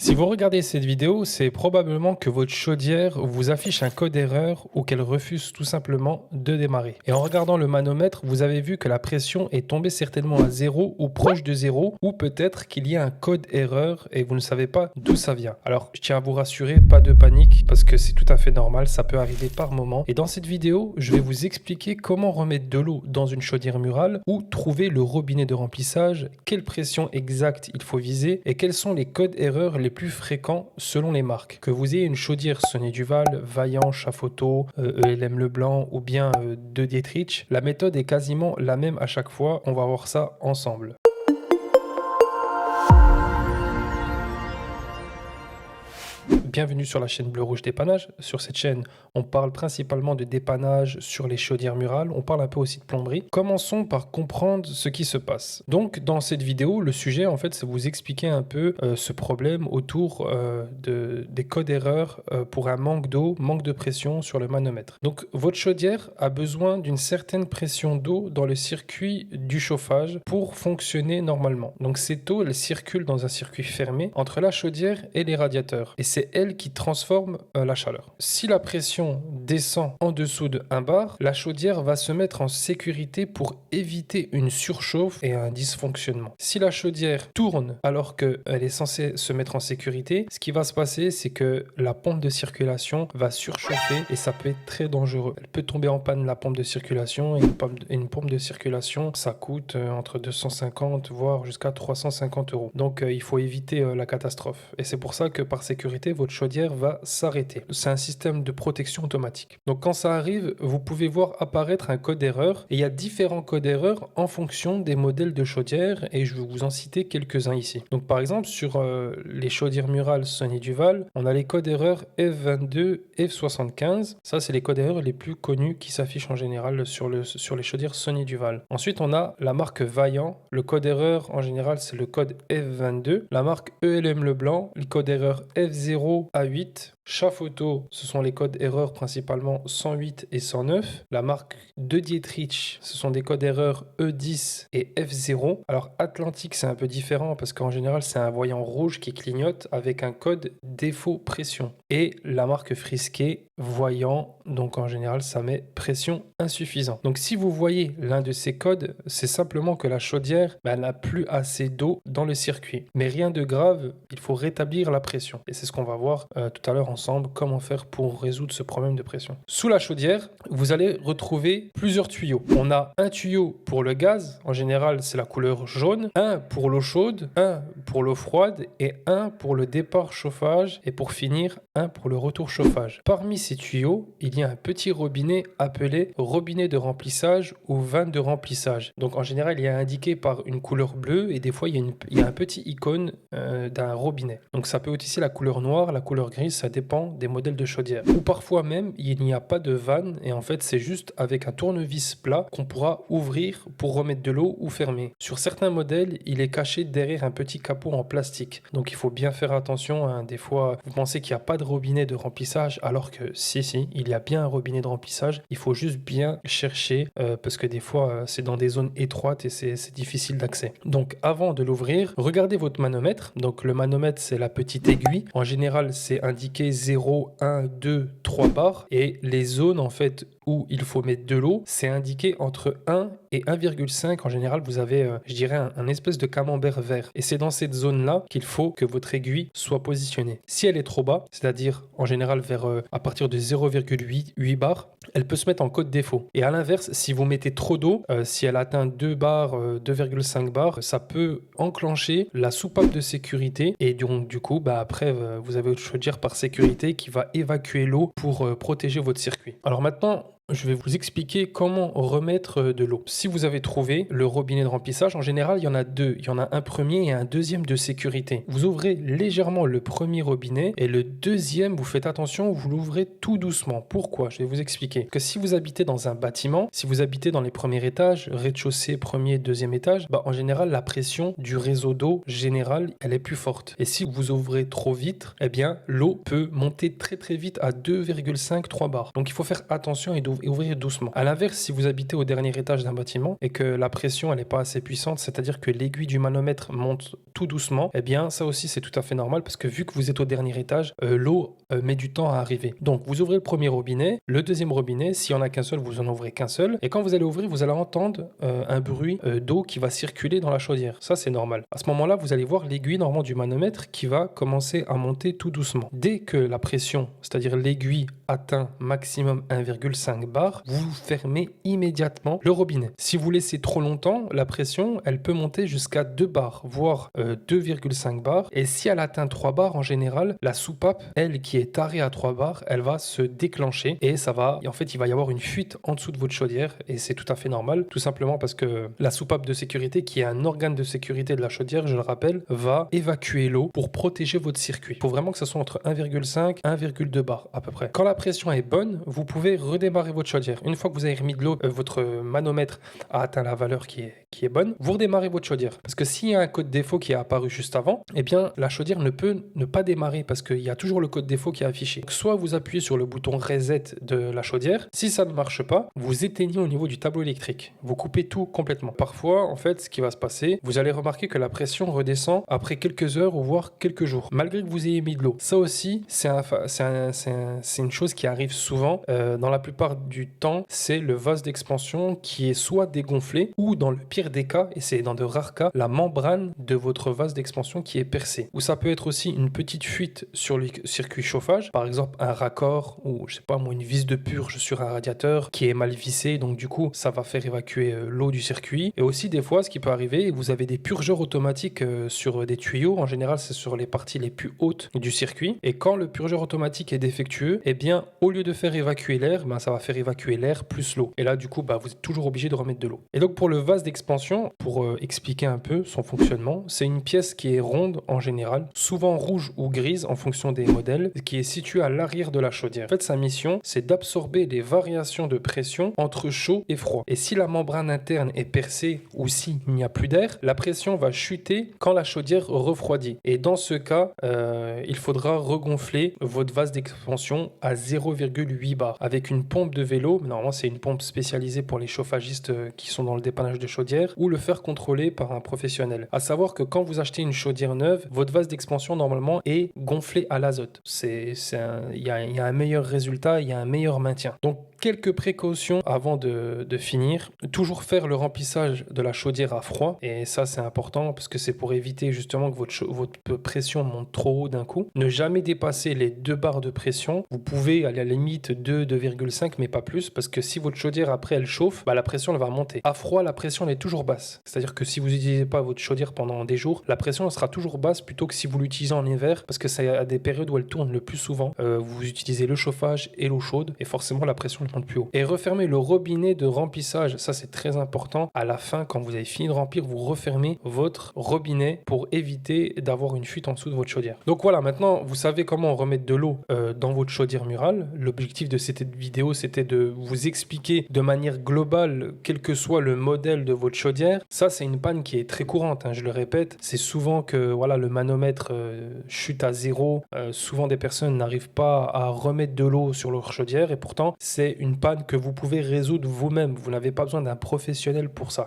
Si vous regardez cette vidéo, c'est probablement que votre chaudière vous affiche un code erreur ou qu'elle refuse tout simplement de démarrer. Et en regardant le manomètre, vous avez vu que la pression est tombée certainement à 0 ou proche de 0, ou peut-être qu'il y a un code erreur et vous ne savez pas d'où ça vient. Alors, je tiens à vous rassurer, pas de panique, parce que c'est tout à fait normal, ça peut arriver par moment. Et dans cette vidéo, je vais vous expliquer comment remettre de l'eau dans une chaudière murale ou trouver le robinet de remplissage, quelle pression exacte il faut viser et quels sont les codes erreurs les plus fréquents selon les marques. Que vous ayez une chaudière Sonny Duval, Vaillant, Chafoto, ELM Leblanc ou bien De Dietrich, la méthode est quasiment la même à chaque fois. On va voir ça ensemble. Bienvenue sur la chaîne Bleu Rouge Dépannage. Sur cette chaîne, on parle principalement de dépannage sur les chaudières murales. On parle un peu aussi de plomberie. Commençons par comprendre ce qui se passe. Donc, dans cette vidéo, le sujet, en fait, c'est vous expliquer un peu ce problème autour des codes erreurs pour un manque d'eau, manque de pression sur le manomètre. Donc, votre chaudière a besoin d'une certaine pression d'eau dans le circuit du chauffage pour fonctionner normalement. Donc, cette eau, elle circule dans un circuit fermé entre la chaudière et les radiateurs. Et c'est elle qui transforme la chaleur. Si la pression descend en dessous de 1 bar, la chaudière va se mettre en sécurité pour éviter une surchauffe et un dysfonctionnement. Si la chaudière tourne alors qu'elle est censée se mettre en sécurité, ce qui va se passer, c'est que la pompe de circulation va surchauffer et ça peut être très dangereux. Elle peut tomber en panne, la pompe de circulation, et une pompe de circulation, ça coûte entre 250 voire jusqu'à 350 €. Donc il faut éviter la catastrophe. Et c'est pour ça que par sécurité, votre chaudière va s'arrêter. C'est un système de protection automatique. Donc quand ça arrive, vous pouvez voir apparaître un code erreur et il y a différents codes erreurs en fonction des modèles de chaudière et je vais vous en citer quelques-uns ici. Donc par exemple sur les chaudières murales Sonny Duval, on a les codes erreurs F22, F75. Ça c'est les codes erreurs les plus connus qui s'affichent en général sur les chaudières Sonny Duval. Ensuite on a la marque Vaillant. Le code erreur en général c'est le code F22. La marque ELM Leblanc, le code erreur F0 à 8. Chafoto, ce sont les codes erreurs principalement 108 et 109. La marque De Dietrich, ce sont des codes erreurs E10 et F0. Alors Atlantique, c'est un peu différent parce qu'en général, c'est un voyant rouge qui clignote avec un code défaut pression. Et la marque Frisquet, voyant, donc en général, ça met pression insuffisante. Donc si vous voyez l'un de ces codes, c'est simplement que la chaudière n'a plus assez d'eau dans le circuit. Mais rien de grave, il faut rétablir la pression. Et c'est ce qu'on va voir tout à l'heure ensemble, comment faire pour résoudre ce problème de pression. Sous la chaudière, vous allez retrouver plusieurs tuyaux. On a un tuyau pour le gaz, en général c'est la couleur jaune, un pour l'eau chaude, un pour l'eau froide et un pour le départ chauffage et pour finir, un pour le retour chauffage. Parmi ces tuyaux, il y a un petit robinet appelé robinet de remplissage ou vanne de remplissage. Donc en général, il est indiqué par une couleur bleue et des fois il y a un petit icône d'un robinet. Donc ça peut être ici la couleur noire, la couleur grise, ça dépend des modèles de chaudière. Ou parfois même, il n'y a pas de vanne et en fait, c'est juste avec un tournevis plat qu'on pourra ouvrir pour remettre de l'eau ou fermer. Sur certains modèles, il est caché derrière un petit capot en plastique. Donc il faut bien faire attention. Hein. Des fois, vous pensez qu'il n'y a pas de robinet de remplissage alors que si, il y a bien un robinet de remplissage. Il faut juste bien chercher parce que des fois, c'est dans des zones étroites et c'est difficile d'accès. Donc avant de l'ouvrir, regardez votre manomètre. Donc le manomètre, c'est la petite aiguille. En général, c'est indiqué 0, 1, 2, 3 bars. Et les zones, en fait, où il faut mettre de l'eau, c'est indiqué entre 1 et 1,5. En général, vous avez, je dirais, un espèce de camembert vert. Et c'est dans cette zone-là qu'il faut que votre aiguille soit positionnée. Si elle est trop bas, c'est-à-dire en général à partir de 0,8 bars, elle peut se mettre en code défaut. Et à l'inverse, si vous mettez trop d'eau, si elle atteint 2 bars, 2,5 bars, ça peut enclencher la soupape de sécurité. Et donc, du coup, après, vous avez votre chaudière par sécurité qui va évacuer l'eau pour protéger votre circuit. Alors maintenant, je vais vous expliquer comment remettre de l'eau. Si vous avez trouvé le robinet de remplissage, en général, il y en a deux. Il y en a un premier et un deuxième de sécurité. Vous ouvrez légèrement le premier robinet et le deuxième, vous faites attention, vous l'ouvrez tout doucement. Pourquoi? Je vais vous expliquer. Que si vous habitez dans un bâtiment, si vous habitez dans les premiers étages, rez-de-chaussée, premier, deuxième étage, en général, la pression du réseau d'eau général, elle est plus forte. Et si vous ouvrez trop vite, l'eau peut monter très très vite à 2,5-3 bars. Donc il faut faire attention et ouvrir doucement. À l'inverse, si vous habitez au dernier étage d'un bâtiment et que la pression elle n'est pas assez puissante, c'est-à-dire que l'aiguille du manomètre monte tout doucement, eh bien ça aussi c'est tout à fait normal parce que vu que vous êtes au dernier étage, l'eau met du temps à arriver. Donc vous ouvrez le premier robinet, le deuxième robinet, s'il n'y en a qu'un seul, vous en ouvrez qu'un seul, et quand vous allez ouvrir, vous allez entendre un bruit d'eau qui va circuler dans la chaudière. Ça c'est normal. À ce moment-là, vous allez voir l'aiguille normalement du manomètre qui va commencer à monter tout doucement. Dès que la pression, c'est-à-dire l'aiguille, atteint maximum 1,5 bar, vous fermez immédiatement le robinet. Si vous laissez trop longtemps, la pression, elle peut monter jusqu'à 2 bars, voire 2,5 bars. Et si elle atteint 3 bars, en général, la soupape, elle qui est tarée à 3 bars, elle va se déclencher et en fait, il va y avoir une fuite en dessous de votre chaudière et c'est tout à fait normal, tout simplement parce que la soupape de sécurité, qui est un organe de sécurité de la chaudière, je le rappelle, va évacuer l'eau pour protéger votre circuit. Il faut vraiment que ce soit entre 1,5 et 1,2 bar à peu près. Quand la pression est bonne, vous pouvez redémarrer votre chaudière. Une fois que vous avez remis de l'eau, votre manomètre a atteint la valeur qui est bonne, vous redémarrez votre chaudière. Parce que s'il y a un code défaut qui est apparu juste avant, eh bien la chaudière ne peut ne pas démarrer parce qu'il y a toujours le code défaut qui est affiché. Donc, soit vous appuyez sur le bouton reset de la chaudière, si ça ne marche pas, vous éteignez au niveau du tableau électrique. Vous coupez tout complètement. Parfois, en fait, ce qui va se passer, vous allez remarquer que la pression redescend après quelques heures ou voire quelques jours, malgré que vous ayez mis de l'eau. Ça aussi, c'est une chose qui arrive souvent. Dans la plupart du temps, c'est le vase d'expansion qui est soit dégonflé ou dans le pire des cas, et c'est dans de rares cas, la membrane de votre vase d'expansion qui est percée. Ou ça peut être aussi une petite fuite sur le circuit chauffage, par exemple un raccord ou je sais pas moi une vis de purge sur un radiateur qui est mal vissé, donc du coup ça va faire évacuer l'eau du circuit. Et aussi des fois ce qui peut arriver, vous avez des purgeurs automatiques sur des tuyaux, en général c'est sur les parties les plus hautes du circuit, et quand le purgeur automatique est défectueux, eh bien au lieu de faire évacuer l'air, ça va faire évacuer l'air plus l'eau, et là du coup vous êtes toujours obligé de remettre de l'eau. Et donc pour le vase d'expansion, pour expliquer un peu son fonctionnement, c'est une pièce qui est ronde en général, souvent rouge ou grise en fonction des modèles, qui est située à l'arrière de la chaudière. En fait, sa mission, c'est d'absorber les variations de pression entre chaud et froid. Et si la membrane interne est percée ou s'il n'y a plus d'air, la pression va chuter quand la chaudière refroidit. Et dans ce cas, il faudra regonfler votre vase d'expansion à 0,8 bar avec une pompe de vélo. Normalement, c'est une pompe spécialisée pour les chauffagistes qui sont dans le dépannage de chaudière, ou le faire contrôler par un professionnel. À savoir que quand vous achetez une chaudière neuve, votre vase d'expansion normalement est gonflé à l'azote. Il y a un meilleur résultat, il y a un meilleur maintien. Donc quelques précautions avant de finir. Toujours faire le remplissage de la chaudière à froid, et ça c'est important parce que c'est pour éviter justement que votre pression monte trop haut d'un coup. Ne jamais dépasser les 2 bars de pression. Vous pouvez à la limite 2,5 mais pas plus, parce que si votre chaudière après elle chauffe, la pression elle va monter. À froid, la pression elle est toujours basse. C'est-à-dire que si vous n'utilisez pas votre chaudière pendant des jours, la pression elle sera toujours basse plutôt que si vous l'utilisez en hiver, parce que c'est à des périodes où elle tourne le plus souvent. Vous utilisez le chauffage et l'eau chaude, et forcément la pression monte plus haut. Et refermez le robinet de remplissage, ça c'est très important. À la fin, quand vous avez fini de remplir, vous refermez votre robinet pour éviter d'avoir une fuite en dessous de votre chaudière. Donc voilà, maintenant vous savez comment remettre de l'eau dans votre chaudière murale. L'objectif de cette vidéo, c'était de vous expliquer de manière globale, quel que soit le modèle de votre chaudière. Ça c'est une panne qui est très courante, je le répète. C'est souvent que le manomètre chute à zéro. Souvent des personnes n'arrivent pas à remettre de l'eau sur leur chaudière, et pourtant c'est une panne que vous pouvez résoudre vous-même. Vous n'avez pas besoin d'un professionnel pour ça.